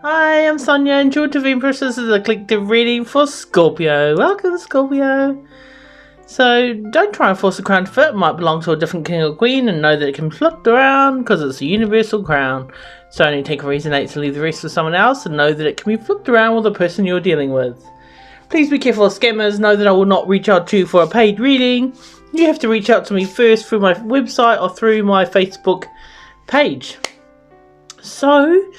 Hi, I'm Sonia, Intuitive Empress. This is a collective reading for Scorpio. Welcome, Scorpio. So, don't try and force a crown to fit. It might belong to a different king or queen, and know that it can flipped around because it's a universal crown. So only take a resonate to leave the rest for someone else, and know that it can be flipped around with the person you're dealing with. Please be careful of scammers. Know that I will not reach out to you for a paid reading. You have to reach out to me first through my website or through my Facebook page. So,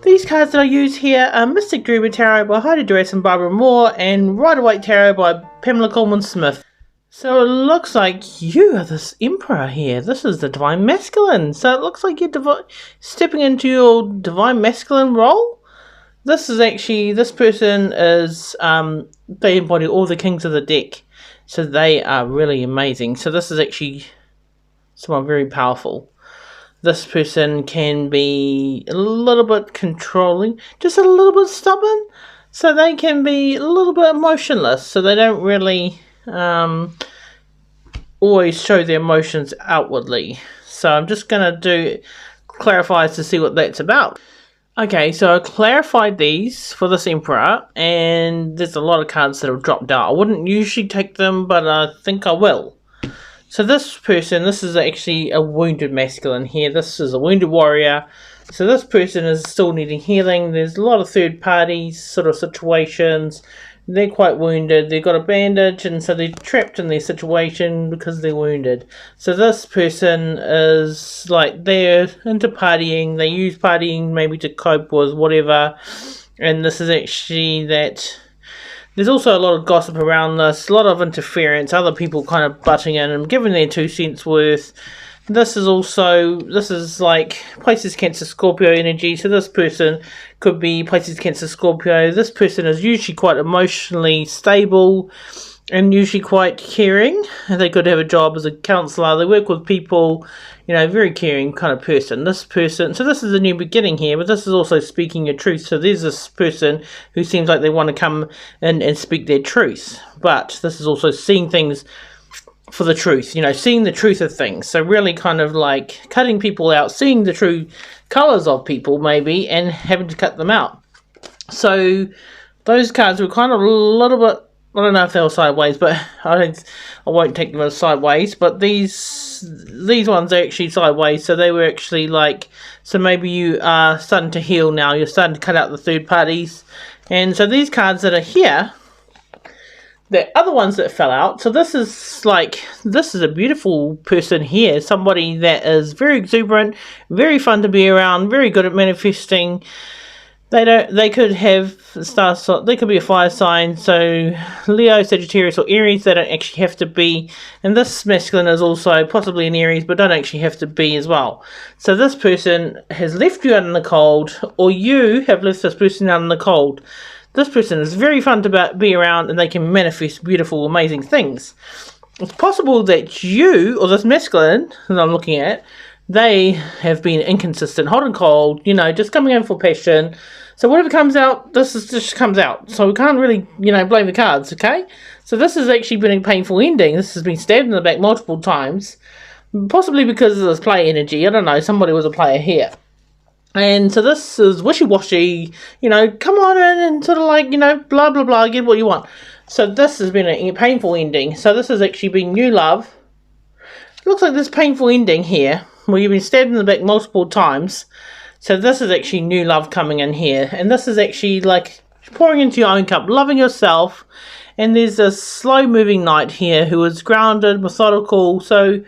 these cards that I use here are Mystic Dreamer Tarot by Heidi, Darras and Barbara Moore, and Rider Waite Tarot by Pamela Coleman Smith. So it looks like you are this Emperor here. This is the Divine Masculine. So it looks like you're stepping into your Divine Masculine role. This person is, they embody all the kings of the deck. So they are really amazing. So this is actually someone very powerful. This person can be a little bit controlling, just a little bit stubborn. So they can be a little bit emotionless. So they don't really always show their emotions outwardly. So I'm just going to do clarifiers to see what that's about. Okay, so I clarified these for this Emperor, and there's a lot of cards that have dropped out. I wouldn't usually take them, but I think I will. So this person, this is actually a wounded masculine here. This is a wounded warrior. So this person is still needing healing. There's a lot of third parties sort of situations. They're quite wounded. They've got a bandage, and so they're trapped in their situation because they're wounded. So this person is like, they're into partying. They use partying maybe to cope with whatever. And this is actually that. There's also a lot of gossip around this, a lot of interference, other people kind of butting in and giving their 2 cents worth. This is like Pisces, Cancer, Scorpio energy. So this person could be Pisces, Cancer, Scorpio. This person is usually quite emotionally stable and usually quite caring. They could have a job as a counsellor. They work with people, you know, very caring kind of person. This person, so this is a new beginning here, but this is also speaking your truth. So there's this person who seems like they want to come in and speak their truth. But this is also seeing things for the truth, you know, seeing the truth of things. So really kind of like cutting people out, seeing the true colours of people maybe, and having to cut them out. So those cards were kind of a little bit, I don't know if they were sideways, but I won't take them as sideways. But these ones are actually sideways, so they were actually like, so maybe you are starting to heal now. You're starting to cut out the third parties, and so these cards that are here, the other ones that fell out. So this is a beautiful person here, somebody that is very exuberant, very fun to be around, very good at manifesting. They could have they could be a fire sign, so Leo, Sagittarius or Aries. They don't actually have to be, and this masculine is also possibly an Aries, but don't actually have to be as well. So this person has left you out in the cold, or you have left this person out in the cold. This person is very fun to be around, and they can manifest beautiful, amazing things. It's possible that you, or this masculine that I'm looking at, they have been inconsistent, hot and cold, you know, just coming in for passion. So whatever comes out, just comes out. So we can't really, you know, blame the cards, okay? So this has actually been a painful ending. This has been stabbed in the back multiple times, possibly because of this play energy. I don't know, somebody was a player here. And so this is wishy-washy, you know, come on in and sort of like, you know, blah, blah, blah, get what you want. So this has been a painful ending. So this has actually been new love. It looks like this painful ending here, where you've been stabbed in the back multiple times. So this is actually new love coming in here. And this is actually like pouring into your own cup, loving yourself. And there's a slow-moving knight here who is grounded, methodical. So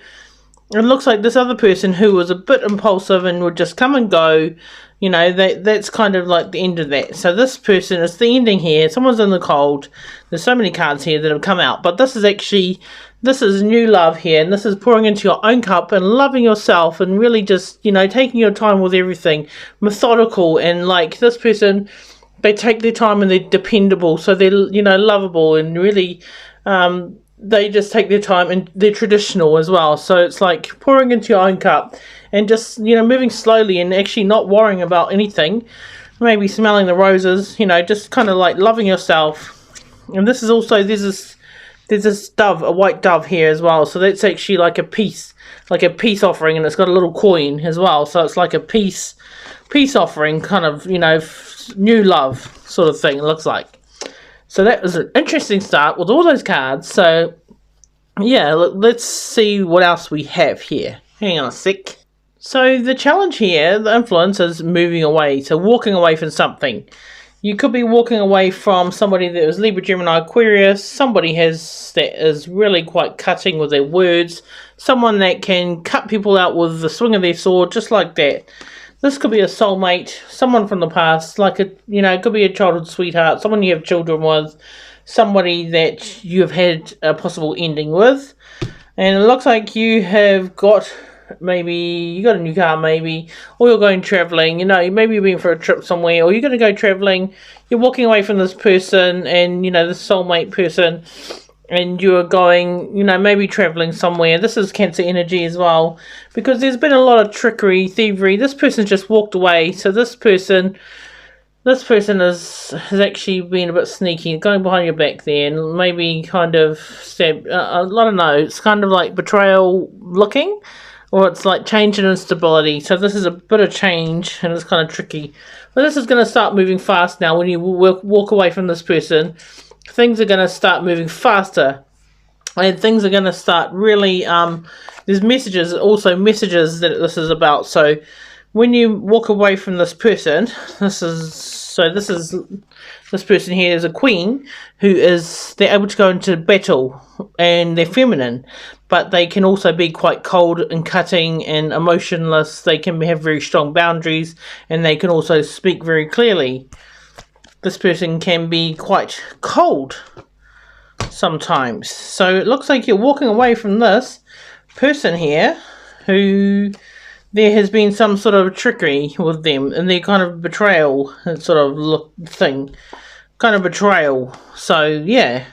it looks like this other person who was a bit impulsive and would just come and go, you know, that's kind of like the end of that. So this person is the ending here. Someone's in the cold. There's so many cards here that have come out. But this is new love here. And this is pouring into your own cup and loving yourself and really just, you know, taking your time with everything. Methodical, and like this person, they take their time and they're dependable. So they're, you know, lovable and really they just take their time, and they're traditional as well. So it's like pouring into your own cup and just, you know, moving slowly and actually not worrying about anything. Maybe smelling the roses, you know, just kind of like loving yourself. And this is also, there's there's this dove, a white dove here as well. So that's actually like a peace offering, and it's got a little coin as well. So it's like a peace offering, kind of, you know, new love sort of thing, it looks like. So that was an interesting start with all those cards. So yeah, look, let's see what else we have here. Hang on a sec. So the challenge here, the influence, is moving away. So walking away from something. You could be walking away from somebody that was Libra, Gemini, Aquarius. Somebody that is really quite cutting with their words. Someone that can cut people out with the swing of their sword, just like that. This could be a soulmate, someone from the past, like it could be a childhood sweetheart, someone you have children with, somebody that you've had a possible ending with. And it looks like you have got, maybe you got a new car, maybe, or you're going travelling, you know, maybe you're going for a trip somewhere, or you're going to go travelling, you're walking away from this person, and, you know, this soulmate person, and you're going, you know, maybe travelling somewhere. This is Cancer energy as well, because there's been a lot of trickery, thievery. This person's just walked away, so this person has actually been a bit sneaky, going behind your back there, and maybe kind of stab, I don't know, it's kind of like betrayal looking, or it's like change and instability. So this is a bit of change, and it's kind of tricky. But this is going to start moving fast now when you walk away from this person. Things are going to start moving faster, and things are going to start really, there's messages that this is about. So when you walk away from this person, this person here is a queen they're able to go into battle, and they're feminine, but they can also be quite cold and cutting and emotionless. They can have very strong boundaries, and they can also speak very clearly. This person can be quite cold sometimes. So it looks like you're walking away from this person here who there has been some sort of trickery with them, and they're kind of betrayal sort of thing. Kind of betrayal. So yeah.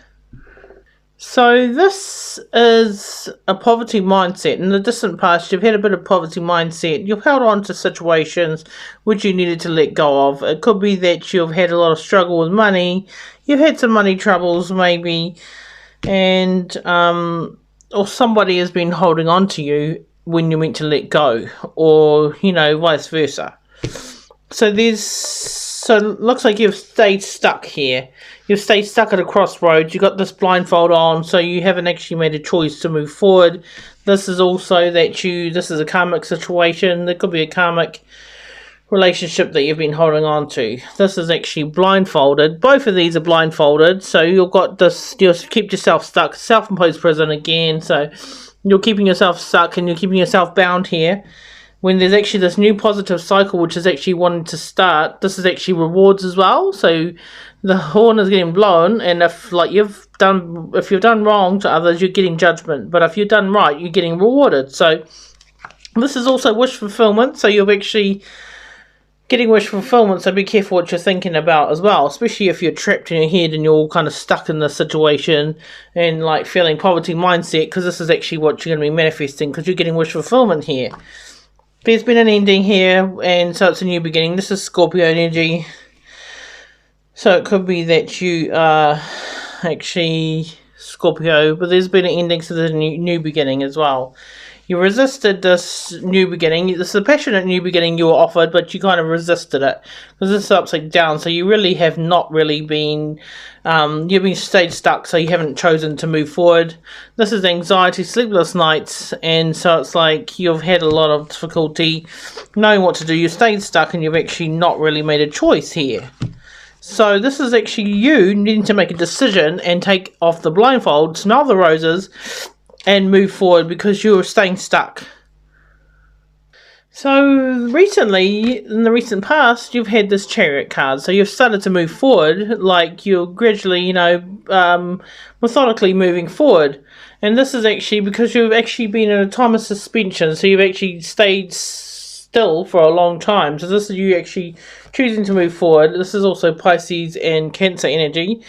So this is a poverty mindset. In the distant past, you've had a bit of poverty mindset. You've held on to situations which you needed to let go of. It could be that you've had a lot of struggle with money. You've had some money troubles maybe. And, or somebody has been holding on to you when you're meant to let go. Or, you know, vice versa. So it looks like you've stayed stuck here. You've stayed stuck at a crossroads. You've got this blindfold on, so you haven't actually made a choice to move forward. This is also this is a karmic situation. There could be a karmic relationship that you've been holding on to. This is actually blindfolded. Both of these are blindfolded, so you've got this, you'll keep yourself stuck. Self-imposed prison again, so you're keeping yourself stuck and you're keeping yourself bound here. When there's actually this new positive cycle which is actually wanting to start, this is actually rewards as well. So the horn is getting blown, and if you've done wrong to others, you're getting judgment. But if you've done right, you're getting rewarded. So this is also wish fulfillment. So you're actually getting wish fulfillment. So be careful what you're thinking about as well, especially if you're trapped in your head and you're all kind of stuck in this situation and like feeling poverty mindset, because this is actually what you're going to be manifesting, because you're getting wish fulfillment here. There's been an ending here, and so it's a new beginning. This is Scorpio energy. So it could be that you are actually Scorpio, but there's been an ending to the new beginning as well. You resisted this new beginning. This is a passionate new beginning you were offered, but you kind of resisted it, because this is upside down. So you really have not really been, you've been stayed stuck, so you haven't chosen to move forward. This is anxiety, sleepless nights, and so it's like you've had a lot of difficulty knowing what to do. You stayed stuck, and you've actually not really made a choice here. So this is actually you needing to make a decision and take off the blindfold, smell the roses, and move forward, because you're staying stuck. So recently, in the recent past, you've had this Chariot card. So you've started to move forward, like you're gradually, methodically moving forward. And this is actually because you've actually been in a time of suspension. So you've actually stayed still for a long time. So this is you actually choosing to move forward. This is also Pisces and Cancer energy.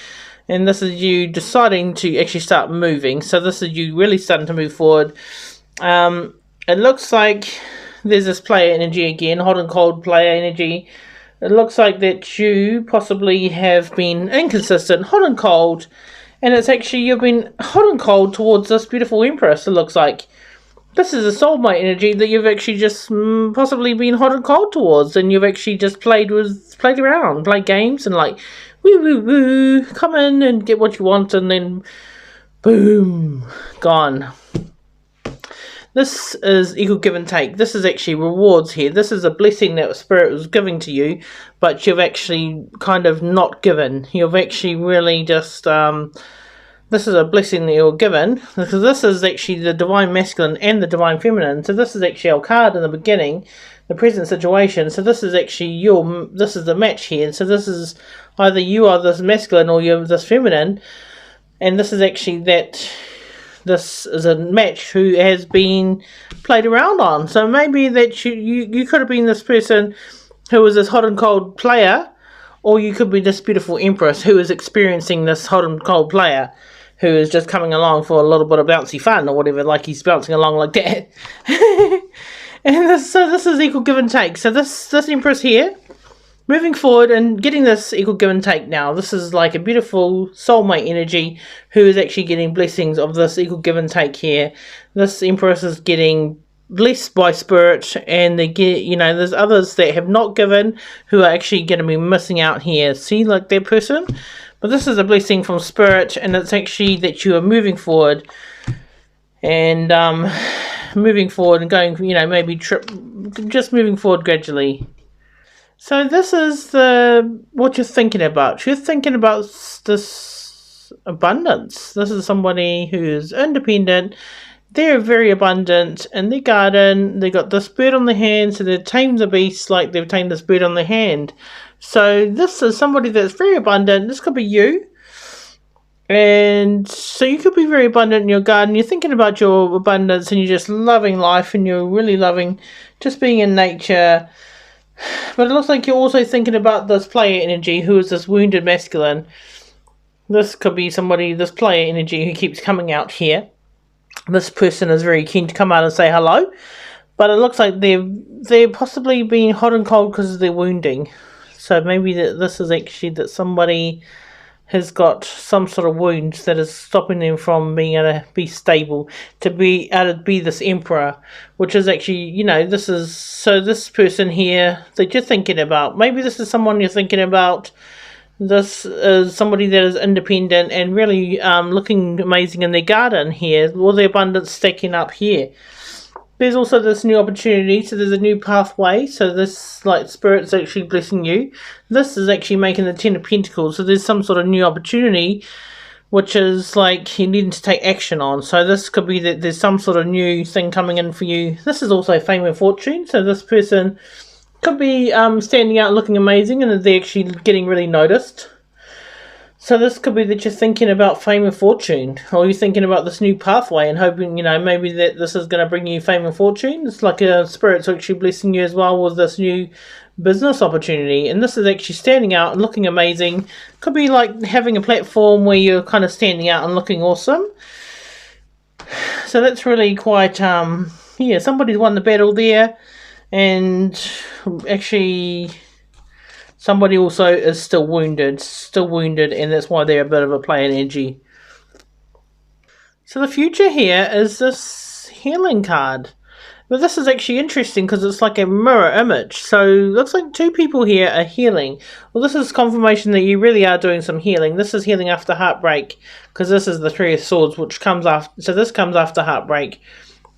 And this is you deciding to actually start moving. So this is you really starting to move forward. It looks like there's this player energy again, hot and cold player energy. It looks like that you possibly have been inconsistent, hot and cold, And it's actually, you've been hot and cold towards this beautiful Empress, it looks like. This is a soulmate energy that you've actually just possibly been hot and cold towards, and you've actually just played around, played games, and like, woo woo woo, come in and get what you want, and then boom, gone. This is equal give and take. This is actually rewards here. This is a blessing that Spirit was giving to you, but you've actually kind of not given. You've actually really just this is a blessing that you're given, because this is actually the Divine Masculine and the Divine Feminine. So this is actually our card in the beginning, the present situation. So this is actually this is the match here. So this is either you are this masculine or you're this feminine. And this is actually this is a match who has been played around on. So maybe that you could have been this person who was this hot and cold player, or you could be this beautiful Empress who is experiencing this hot and cold player, who is just coming along for a little bit of bouncy fun or whatever, like he's bouncing along like that. And so this is equal give and take. So this Empress here, moving forward and getting this equal give and take now. This is like a beautiful soulmate energy who is actually getting blessings of this equal give and take here. This Empress is getting blessed by Spirit, and they get, there's others that have not given who are actually going to be missing out here. See, like that person? But this is a blessing from Spirit, and it's actually that you are moving forward and moving forward and going, maybe just moving forward gradually. So this is what you're thinking about. You're thinking about this abundance. This is somebody who's independent. They're very abundant in their garden. They got this bird on their hand, so they've tamed the beast like they've tamed this bird on their hand. So this is somebody that's very abundant. This could be you. And so you could be very abundant in your garden. You're thinking about your abundance, and you're just loving life, and you're really loving just being in nature. But it looks like you're also thinking about this player energy, who is this wounded masculine. This could be somebody, this player energy, who keeps coming out here. This person is very keen to come out and say hello, but it looks like they're possibly being hot and cold because of their wounding. So maybe this is actually that somebody has got some sort of wound that is stopping them from being able to be stable, to be able to be this emperor, which is actually, this person here that you're thinking about. Maybe this is someone you're thinking about. This is somebody that is independent and really looking amazing in their garden here. All the abundance stacking up here. There's also this new opportunity, so there's a new pathway. So this, like, Spirit's actually blessing you. This is actually making the Ten of Pentacles. So there's some sort of new opportunity, which is like you needing to take action on. So this could be that there's some sort of new thing coming in for you. This is also fame and fortune. So this person could be standing out looking amazing, and they're actually getting really noticed. So this could be that you're thinking about fame and fortune, or you're thinking about this new pathway and hoping, maybe that this is going to bring you fame and fortune. It's like a Spirit's actually blessing you as well with this new business opportunity. And this is actually standing out and looking amazing. Could be like having a platform where you're kind of standing out and looking awesome. So that's really quite, somebody's won the battle there. And actually, somebody also is still wounded, and that's why they're a bit of a player energy. So the future here is this healing card. But this is actually interesting because it's like a mirror image. So it looks like two people here are healing. Well, this is confirmation that you really are doing some healing. This is healing after heartbreak, because this is the Three of Swords, which comes after. So this comes after heartbreak.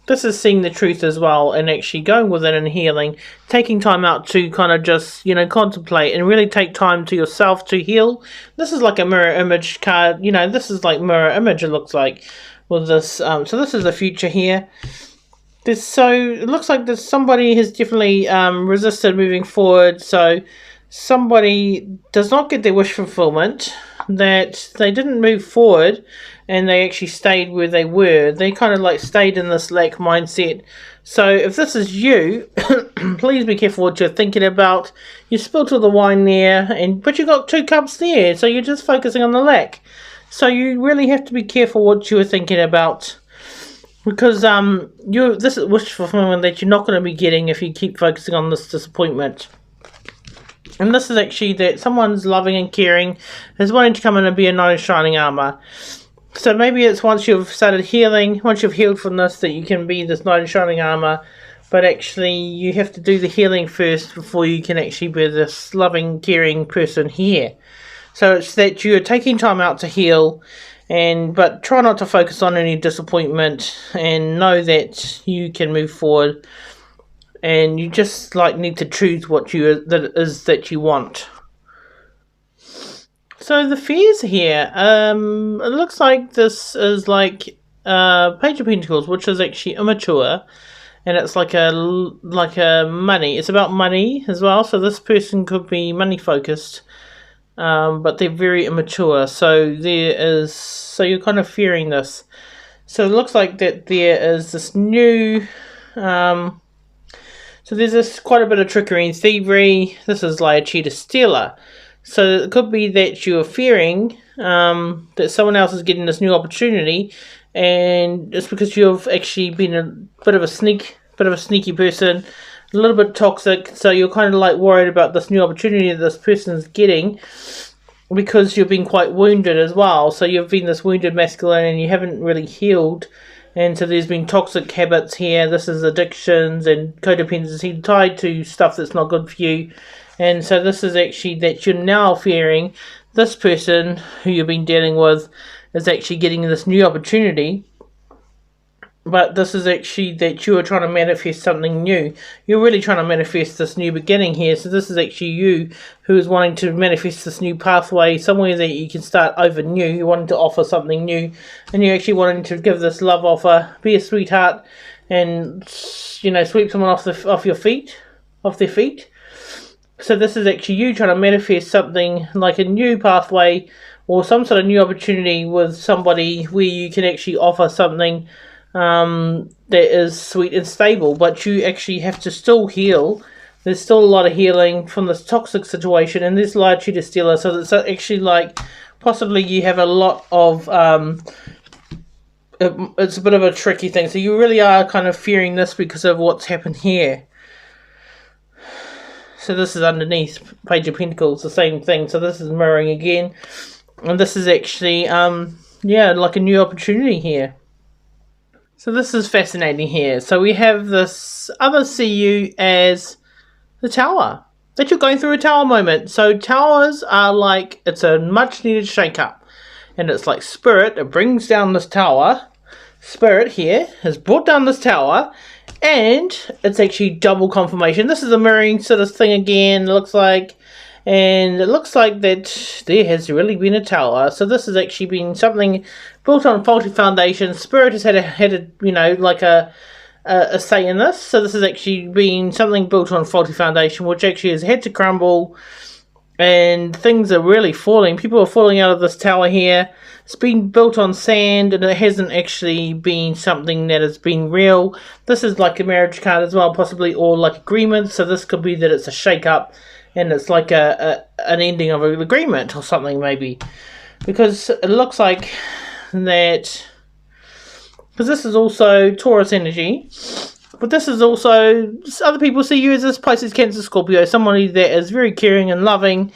This is seeing the truth as well, and actually going within and healing, taking time out to kind of just, contemplate and really take time to yourself to heal. This is like a mirror image card, this is like mirror image, it looks like, with this. So this is the future here. So it looks like that somebody has definitely resisted moving forward. So somebody does not get their wish fulfillment, that they didn't move forward, and they actually stayed where they were. They kind of like stayed in this lack mindset. So if this is you, please be careful what you're thinking about. You spilled all the wine there, but you got 2 cups there, so you're just focusing on the lack. So you really have to be careful what you're thinking about, because this is wish fulfillment that you're not going to be getting if you keep focusing on this disappointment. And this is actually that someone's loving and caring, is wanting to come in and be a knight in shining armour. So maybe it's once you've started healing, once you've healed from this, that you can be this knight in shining armour. But actually you have to do the healing first before you can actually be this loving, caring person here. So it's that you're taking time out to heal, but try not to focus on any disappointment, and know that you can move forward. And you just need to choose what that you want. So the fears here, it looks like this is Page of Pentacles, which is actually immature, and it's like a money. It's about money as well. So this person could be money focused, but they're very immature. So you're kind of fearing this. So it looks like that there is this new. So there's quite a bit of trickery and thievery. This is like a cheater stealer. So it could be that you're fearing that someone else is getting this new opportunity, and it's because you've actually been a bit of a sneaky person, a little bit toxic. So you're kind of worried about this new opportunity that this person's getting, because you've been quite wounded as well. So you've been this wounded masculine and you haven't really healed. And so there's been toxic habits here. This is addictions and codependency tied to stuff that's not good for you. And so this is actually that you're now fearing this person who you've been dealing with is actually getting this new opportunity. But this is actually that you are trying to manifest something new. You're really trying to manifest this new beginning here. So this is actually you who is wanting to manifest this new pathway, somewhere that you can start over new. You're wanting to offer something new, and you're actually wanting to give this love offer, be a sweetheart, and sweep someone off their feet. So this is actually you trying to manifest something like a new pathway or some sort of new opportunity with somebody where you can actually offer something that is sweet and stable, but you actually have to still heal. There's still a lot of healing from this toxic situation, and this large cheater stealer. So it's actually possibly you have a lot of it's a bit of a tricky thing. So you really are kind of fearing this because of what's happened here. So this is underneath Page of Pentacles, the same thing. So this is mirroring again, and this is actually like a new opportunity here. So this is fascinating here. So we have this others see you as the Tower. That you're going through a Tower moment. So Towers are it's a much needed shake up. And it's like Spirit, it brings down this Tower. Spirit here has brought down this Tower. And it's actually double confirmation. This is a mirroring sort of thing again, it looks like. And it looks like that there has really been a Tower. So this has actually been something built on faulty foundation. Spirit has had a say in this. So this has actually been something built on faulty foundation, which actually has had to crumble. And things are really falling. People are falling out of this tower here. It's been built on sand, and it hasn't actually been something that has been real. This is like a marriage card as well, possibly, or agreement. So this could be that it's a shake-up, and it's like an ending of an agreement or something, maybe. Because it looks like that... Because this is also Taurus energy. But this is also... Other people see you as this Pisces, Cancer, Scorpio. Somebody that is very caring and loving.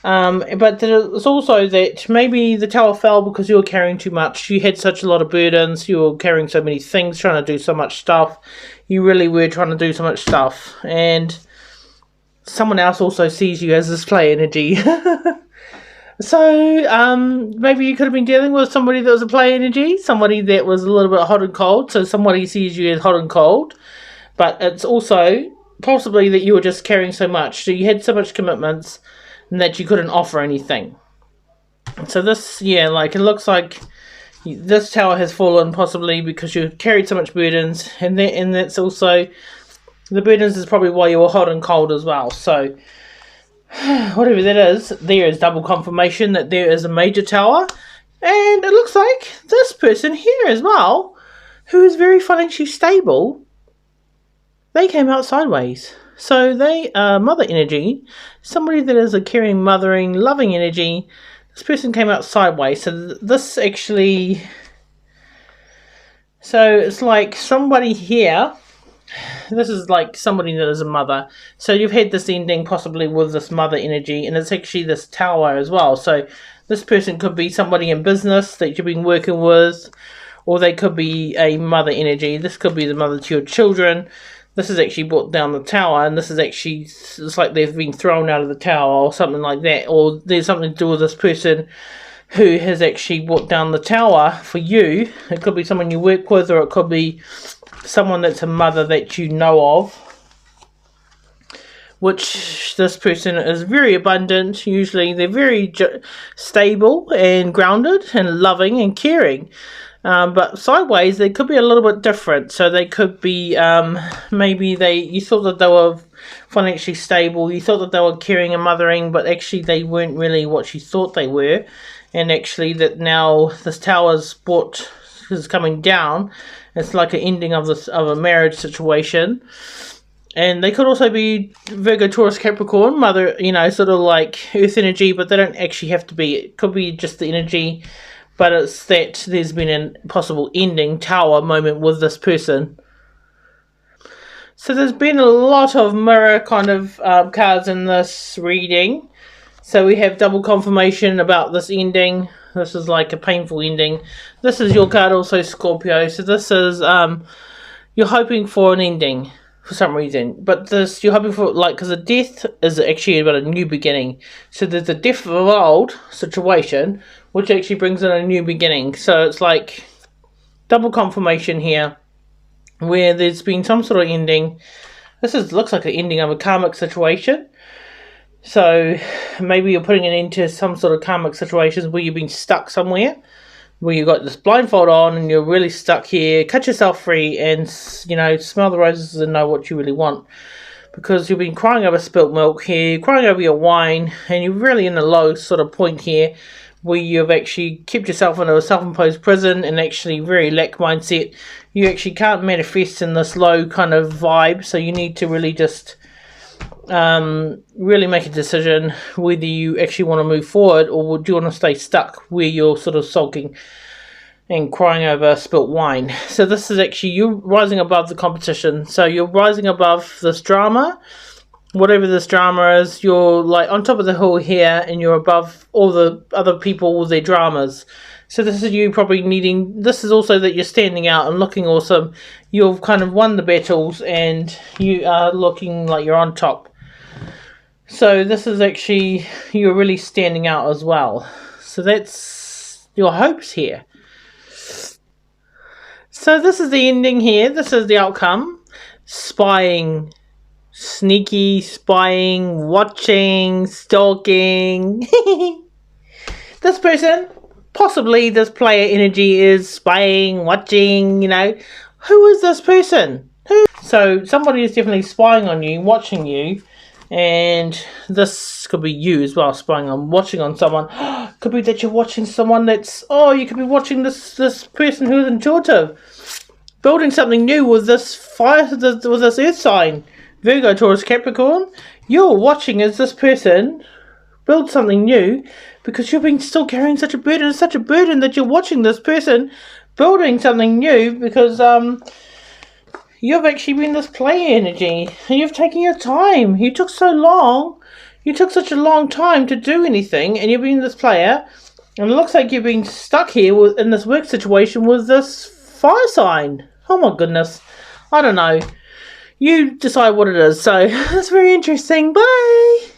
But it's also that maybe the tower fell because you were carrying too much. You had such a lot of burdens. You were carrying so many things, trying to do so much stuff. You really were trying to do so much stuff. And... someone else also sees you as this play energy. So, maybe you could have been dealing with somebody that was a play energy. Somebody that was a little bit hot and cold. So somebody sees you as hot and cold. But it's also possibly that you were just carrying so much. So you had so much commitments and that you couldn't offer anything. So this, it looks like this tower has fallen possibly because you carried so much burdens. And that's also... the burdens is probably why you were hot and cold as well. So, whatever that is, there is double confirmation that there is a major tower. And it looks like this person here as well, who is very financially stable, they came out sideways. So they are mother energy. Somebody that is a caring, mothering, loving energy. This person came out sideways. So this actually... so it's like somebody here... this is like somebody that is a mother. So you've had this ending possibly with this mother energy, and it's actually this tower as well. So this person could be somebody in business that you've been working with, or they could be a mother energy. This could be the mother to your children. This has actually brought down the tower, and this is actually, it's like they've been thrown out of the tower or something like that, or there's something to do with this person who has actually brought down the tower for you. It could be someone you work with, or it could be someone that's a mother that you know of, which this person is very abundant. Usually they're very stable and grounded and loving and caring. But sideways, they could be a little bit different. So they could be, maybe you thought that they were financially stable, you thought that they were caring and mothering, but actually they weren't really what you thought they were. And actually that now this tower's is coming down. It's like an ending of a marriage situation. And they could also be Virgo, Taurus, Capricorn, mother, sort of like earth energy, but they don't actually have to be. It could be just the energy, but it's that there's been a possible ending tower moment with this person. So there's been a lot of mirror kind of cards in this reading. So we have double confirmation about this ending. This is like a painful ending. This is your card also, Scorpio. So this is, you're hoping for an ending for some reason. But this, you're hoping for, because a death is actually about a new beginning. So there's a death of an old situation, which actually brings in a new beginning. So it's like double confirmation here, where there's been some sort of ending. This looks like an ending of a karmic situation. So maybe you're putting it into some sort of karmic situations where you've been stuck somewhere, where you've got this blindfold on and you're really stuck here. Cut yourself free and, smell the roses and know what you really want. Because you've been crying over spilt milk here, crying over your wine, and you're really in a low sort of point here where you've actually kept yourself in a self-imposed prison and actually very lack mindset. You actually can't manifest in this low kind of vibe, so you need to really just really make a decision whether you actually want to move forward, or do you want to stay stuck where you're sort of sulking and crying over spilt wine. So this is actually you rising above the competition. So you're rising above this drama, whatever this drama is. You're like on top of the hill here, and you're above all the other people with their dramas. So this is you probably needing, this is also that you're standing out and looking awesome. You've kind of won the battles and you are looking like you're on top. So this is actually, you're really standing out as well. So that's your hopes here. So this is the ending here. This is the outcome. Spying. Sneaky, spying, watching, stalking. This person, possibly this player energy is spying, watching, Who is this person? So somebody is definitely spying on you, watching you. And this could be you as well, watching on someone. Could be that you're watching someone that's, you could be watching this person who is intuitive. Building something new with this fire, with this earth sign. Virgo, Taurus, Capricorn. You're watching as this person build something new because you've been still carrying such a burden. It's such a burden that you're watching this person building something new because, you've actually been this player energy and you've taken your time. You took such a long time to do anything, and you've been this player, and it looks like you've been stuck here in this work situation with this fire sign. Oh my goodness. I don't know. You decide what it is. So that's very interesting. Bye.